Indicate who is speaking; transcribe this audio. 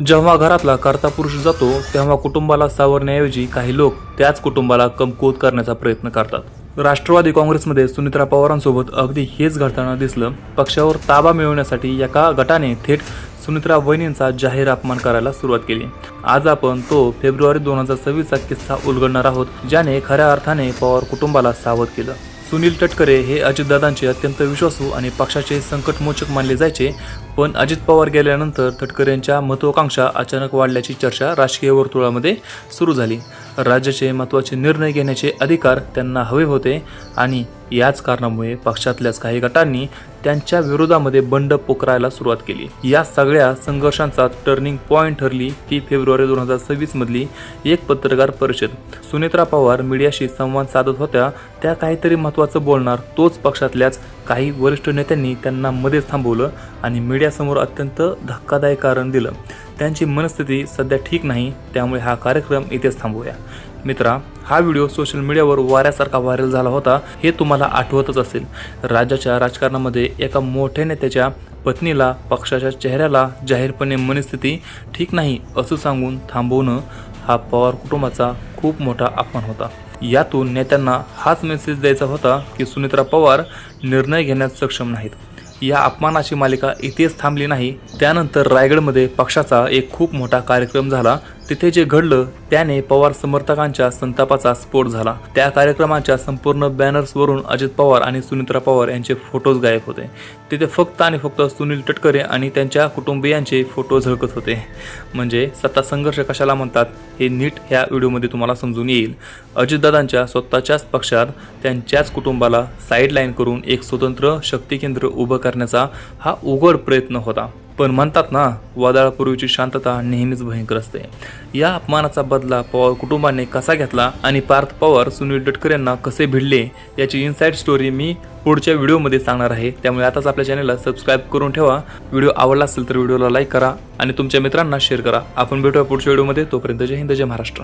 Speaker 1: जेव्हा घरातला कर्ता पुरुष जातो तेव्हा कुटुंबाला सावरण्याऐवजी काही लोक त्याच कुटुंबाला कमकुवत करण्याचा प्रयत्न करतात। राष्ट्रवादी काँग्रेसमध्ये सुनीत्रा पवारांसोबत अगदी हेच घडताना दिसलं। पक्षावर ताबा मिळवण्यासाठी एका गटाने थेट सुनीत्रा वहिनींचा जाहीर अपमान करायला सुरुवात केली। आज आपण तो फेब्रुवारी 2026चा किस्सा उलगडणार आहोत, ज्याने खऱ्या अर्थाने पवार कुटुंबाला सावध केलं। सुनील तटकरे हे अजितदादांचे अत्यंत विश्वासू आणि पक्षाचे संकटमोचक मानले जायचे, पण अजित पवार गेल्यानंतर तटकरेंच्या महत्त्वाकांक्षा अचानक वाढल्याची चर्चा राजकीय वर्तुळामध्ये सुरू झाली। राज्याचे महत्त्वाचे निर्णय घेण्याचे अधिकार त्यांना हवे होते आणि याच कारणामुळे पक्षातल्याच काही गटांनी त्यांच्या विरोधामध्ये बंड पोखरायला सुरुवात केली। या सगळ्या संघर्षांचा टर्निंग पॉइंट ठरली ती फेब्रुवारी 2026 मधली एक पत्रकार परिषद। सुनीत्रा पवार मीडियाशी संवाद साधत होत्या, त्या काहीतरी महत्त्वाचं बोलणार, तोच पक्षातल्याच काही वरिष्ठ नेत्यांनी त्यांना मध्येच थांबवलं आणि मीडियासमोर अत्यंत धक्कादायक कारण दिलं। त्यांची मनस्थिती सध्या ठीक नाही, त्यामुळे हा कार्यक्रम इथेच थांबवूया। मित्रा, हा व्हिडिओ सोशल मीडियावर वाऱ्यासारखा व्हायरल झाला होता, हे तुम्हाला आठवतच असेल। राज्याच्या राजकारणामध्ये एका मोठ्या नेत्याच्या पत्नीला पक्षाच्या चेहऱ्याला जाहीरपणे मनस्थिती ठीक नाही असं सांगून थांबवणं हा पवार कुटुंबाचा खूप मोठा अपमान होता। यातून नेत्यांना हाच मेसेज द्यायचा होता की सुनीत्रा पवार निर्णय घेण्यास सक्षम नाहीत। या अपमानाची मालिका इथेच थांबली नाही। त्यानंतर रायगडमध्ये पक्षाचा एक खूप मोठा कार्यक्रम झाला। तिथे जे घडलं त्याने पवार समर्थकांच्या संतापाचा स्फोट झाला। त्या कार्यक्रमाच्या संपूर्ण बॅनर्सवरून अजित पवार आणि सुनीत्रा पवार यांचे फोटोज गायब होते। तिथे फक्त आणि फक्त सुनील तटकरे आणि त्यांच्या कुटुंबियांचे फोटो झळकत होते। म्हणजे सत्ता संघर्ष कशाला म्हणतात हे नीट ह्या व्हिडिओमध्ये तुम्हाला समजून येईल। अजितदादांच्या स्वतःच्याच पक्षात त्यांच्याच कुटुंबाला साईडलाईन करून एक स्वतंत्र शक्ती केंद्र उभं करण्याचा हा उघड प्रयत्न होता। पण म्हणतात ना, वादळापूर्वीची शांतता नेहमीच भयंकर असते। या अपमानाचा बदला पवार कुटुंबाने कसा घेतला आणि पार्थ पवार सुनील तटकरे यांना कसे भिडले याची इनसाइड स्टोरी मी पुढच्या व्हिडिओमध्ये सांगणार आहे। त्यामुळे आताच आपल्या चॅनलला सबस्क्राईब करून ठेवा। व्हिडिओ आवडला असेल तर व्हिडिओला लाईक करा आणि तुमच्या मित्रांना शेअर करा। आपण भेटूया पुढच्या व्हिडिओमध्ये। तोपर्यंत जय हिंद, जय महाराष्ट्र।